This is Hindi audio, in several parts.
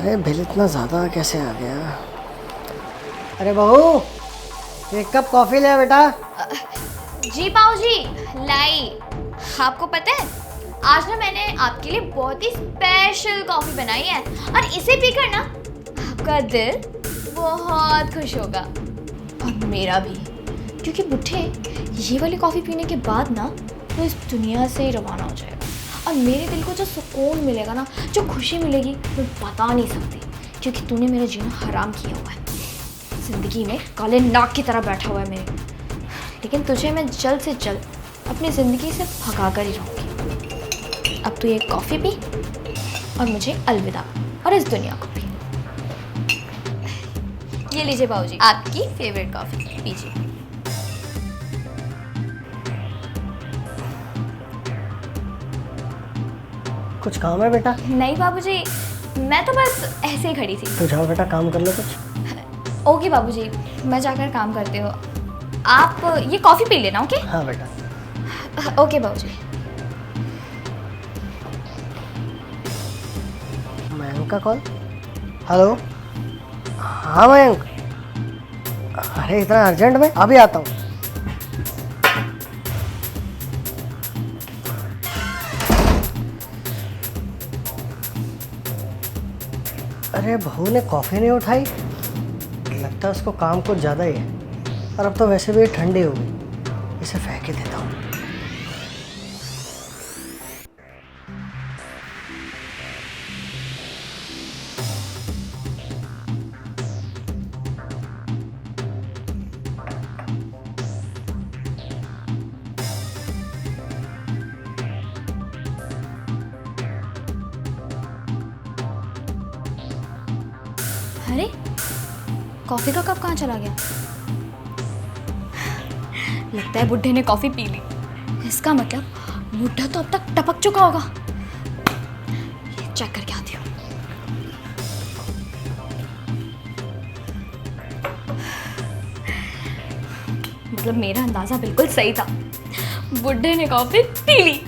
अरे बिल इतना ज़्यादा कैसे आ गया? अरे बहू, एक कप कॉफ़ी ले बेटा। जी पाऊ जी, लाई। आपको पता है आज ना मैंने आपके लिए बहुत ही स्पेशल कॉफी बनाई है और इसे पीकर ना आपका दिल बहुत खुश होगा और मेरा भी, क्योंकि बुढ़े ये वाली कॉफी पीने के बाद ना तो इस दुनिया से ही रवाना हो जाएगा और मेरे दिल को जो सुकून मिलेगा ना, जो खुशी मिलेगी मैं बता नहीं सकती, क्योंकि तूने मेरा जीना हराम किया हुआ है। जिंदगी में काले नाग की तरह बैठा हुआ है मेरे, लेकिन तुझे मैं जल्द से जल्द अपनी ज़िंदगी से भगा कर ही रहूँगी। अब तू ये कॉफ़ी पी और मुझे अलविदा, और इस दुनिया को भी। ये लीजिए बाबूजी, आपकी फेवरेट कॉफ़ी, पीजिए। कुछ काम है बेटा? नहीं बाबूजी, मैं तो बस ऐसे ही खड़ी थी। तो जाओ बेटा, काम कर लो कुछ। ओके बाबूजी, मैं जाकर काम करती हूँ। आप ये कॉफ़ी पी लेना, ओके? हाँ बेटा। ओके बाबूजी। मयंक का कॉल। हेलो। हाँ मयंक, अरे इतना अर्जेंट में अभी आता हूँ। अरे बहू ने कॉफ़ी नहीं उठाई, लगता है उसको काम कुछ ज़्यादा ही है। और अब तो वैसे भी ठंडी हो गई, इसे फेंक ही देता हूँ। अरे कॉफ़ी का कप कहाँ चला गया? लगता है बुड्ढे ने कॉफ़ी पी ली। इसका मतलब बुड्ढा तो अब तक टपक चुका होगा। ये चेक करके आती हूँ। मतलब मेरा अंदाज़ा बिल्कुल सही था, बुड्ढे ने कॉफ़ी पी ली।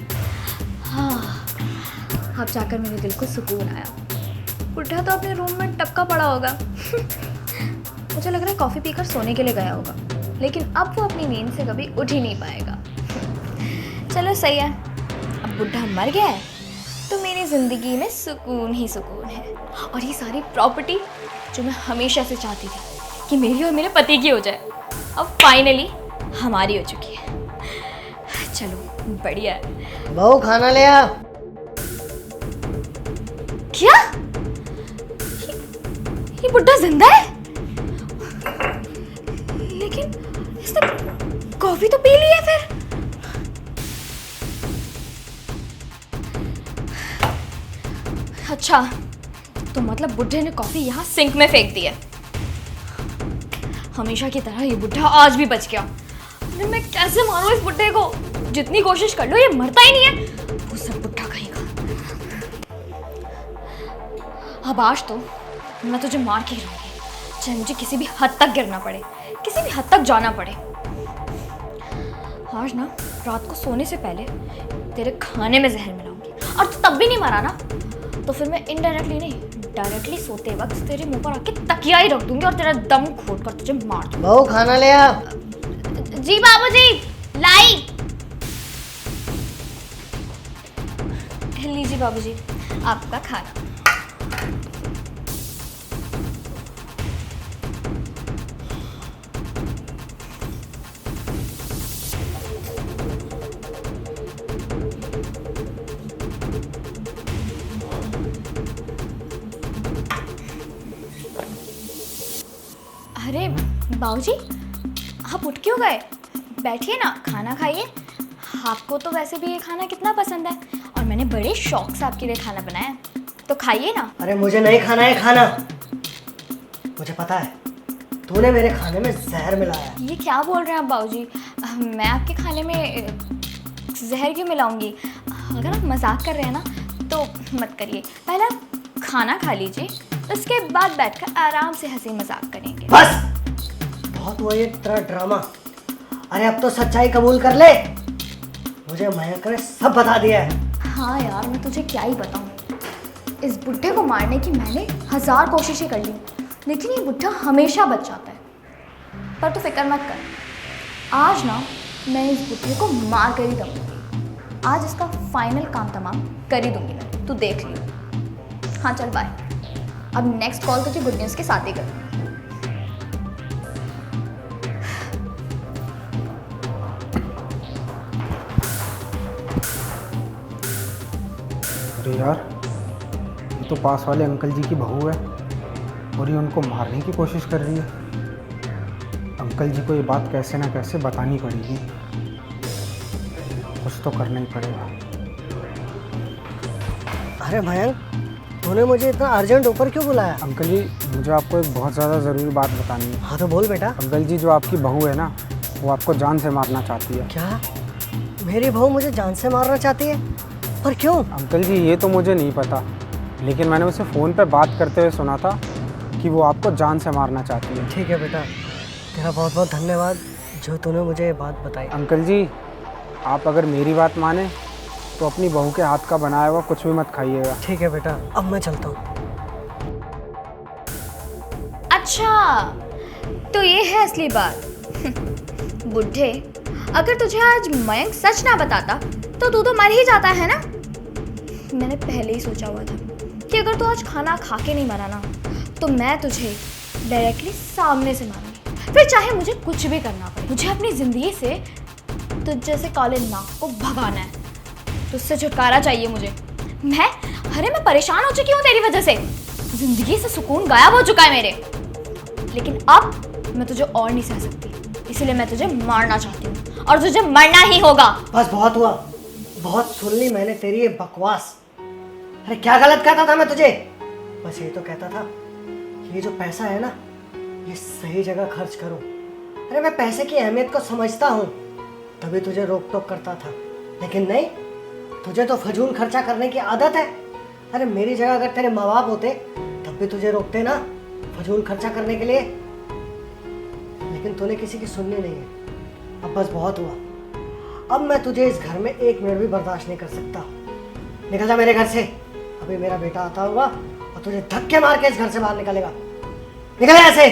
हाँ, अब जाकर मेरे दिल को सुकून आया। बुढ़ा तो अपने रूम में टपका पड़ा होगा। मुझे लग रहा है कॉफ़ी पीकर सोने के लिए गया होगा, लेकिन अब वो अपनी नींद से कभी उठ ही नहीं पाएगा। चलो सही है, अब बुढ़ा मर गया है तो मेरी ज़िंदगी में सुकून ही सुकून है। और ये सारी प्रॉपर्टी जो मैं हमेशा से चाहती थी कि मेरी और मेरे पति की हो जाए, अब फाइनली हमारी हो चुकी है। चलो बढ़िया है। बहू खाना ले आ। क्या? ये बुड्ढा जिंदा है? लेकिन इसने कॉफी तो पी ली है फिर। अच्छा, तो मतलब बुड्ढे ने कॉफी यहाँ सिंक में फेंक दी है। हमेशा की तरह ये बुड्ढा आज भी बच गया। अरे मैं कैसे मारूं इस बुड्ढे को? जितनी कोशिश कर लो ये मरता ही नहीं है। वो सब बुड्ढा कहेगा। अब आज तो मैं तुझे मार के रहूंगी, चाहे मुझे किसी भी हद तक गिरना पड़े, किसी भी हद तक जाना पड़े। आज ना रात को सोने से पहले तेरे खाने में जहर मिलाऊंगी, और तू तब भी नहीं मरा ना तो फिर मैं इनडायरेक्टली नहीं डायरेक्टली सोते वक्त तेरे मुंह पर आके तकिया ही रख दूंगी और तेरा दम घोट कर तुझे मार दूंगी। बहू खाना ले आ। जी बाबूजी, लाई। लीजिए बाबूजी, आपका खाना। अरे बाबूजी, आप उठ क्यों गए? बैठिए ना, खाना खाइए। आपको तो वैसे भी ये खाना कितना पसंद है और मैंने बड़े शौक से आपके लिए खाना बनाया है, तो खाइए ना। अरे मुझे नहीं खाना है खाना। मुझे पता है तूने मेरे खाने में जहर मिलाया। ये क्या बोल रहे हैं आप बाबूजी? मैं आपके खाने में जहर क्यों मिलाऊंगी? अगर आप मजाक कर रहे हैं ना तो मत करिए। पहले आप खाना खा लीजिए, उसके बाद बैठकर आराम से हंसी मजाक करेंगे। बस बहुत हुआ ये तेरा ड्रामा। अरे अब तो सच्चाई कबूल कर ले, मुझे मयंक ने सब बता दिया है। हाँ यार, मैं तुझे क्या ही बताऊँ। इस बुढ़े को मारने की मैंने 1000 कोशिशें कर ली, लेकिन ये बुढ़ा हमेशा बच जाता है। पर तू फिक्र मत कर, आज ना मैं इस बुढ़े को मार कर ही दूंगी। आज इसका फाइनल काम तमाम कर ही दूंगी मैं, तू देख लियो। हाँ चल बाय। अब नेक्स्ट कॉल तुझे गुड न्यूज़ के साथ ही कर। अरे यार, ये तो पास वाले अंकल जी की बहू है और ये उनको मारने की कोशिश कर रही है। अंकल जी को ये बात कैसे ना कैसे बतानी पड़ेगी, कुछ तो करना ही पड़ेगा। अरे मयंक, तूने मुझे इतना अर्जेंट ऊपर क्यों बुलाया? अंकल जी, मुझे आपको एक बहुत ज़्यादा ज़रूरी बात बतानी है। हाँ तो बोल बेटा। अंकल जी, जो आपकी बहू है ना, वो आपको जान से मारना चाहती है। क्या मेरी बहू मुझे जान से मारना चाहती है? पर क्यों? अंकल जी, ये तो मुझे नहीं पता, लेकिन मैंने उसे फ़ोन पे बात करते हुए सुना था कि वो आपको जान से मारना चाहती है। ठीक है बेटा, तेरा बहुत बहुत धन्यवाद जो तूने मुझे ये बात बताई। अंकल जी, आप अगर मेरी बात माने तो अपनी बहू के हाथ का बनाया हुआ कुछ भी मत खाइएगा। ठीक है बेटा, अब मैं चलता हूँ। अच्छा, तो ये है असली बात। बुढ़े, अगर तुझे आज मयंक सच ना बताता तो तू तो मर ही जाता है ना। मैंने पहले ही सोचा हुआ था कि अगर तू आज खाना खा के नहीं मरा ना तो मैं तुझे डायरेक्टली सामने से मारूंगी, फिर चाहे मुझे कुछ भी करना पड़े। मुझे अपनी ज़िंदगी से तुझ जैसे काले नाग को भगाना है, तुझसे छुटकारा चाहिए मुझे। मैं परेशान हो चुकी हूँ तेरी वजह से। ज़िंदगी से सुकून गायब हो चुका है मेरे। लेकिन अब मैं तुझे और नहीं सह सकती, इसलिए मैं तुझे मारना चाहती हूँ और तुझे मरना ही होगा। बस बहुत हुआ, बहुत सुन ली मैंने तेरी ये बकवास। अरे क्या गलत कहता था मैं तुझे? बस ये तो कहता था कि ये जो पैसा है ना, ये सही जगह खर्च करो। अरे मैं पैसे की अहमियत को समझता हूँ, तभी तुझे रोक टोक करता था, लेकिन नहीं, तुझे तो फजूल खर्चा करने की आदत है। अरे मेरी जगह अगर तेरे माँ बाप होते तब भी तुझे रोकते ना फजूल खर्चा करने के लिए, लेकिन तूने किसी की सुननी नहीं है। अब बस बहुत हुआ, अब मैं तुझे इस घर में 1 मिनट भी बर्दाश्त नहीं कर सकता। निकल जा मेरे घर से, अभी मेरा बेटा आता होगा और तुझे धक्के मार के इस घर से बाहर निकलेगा। निकल यहाँ से।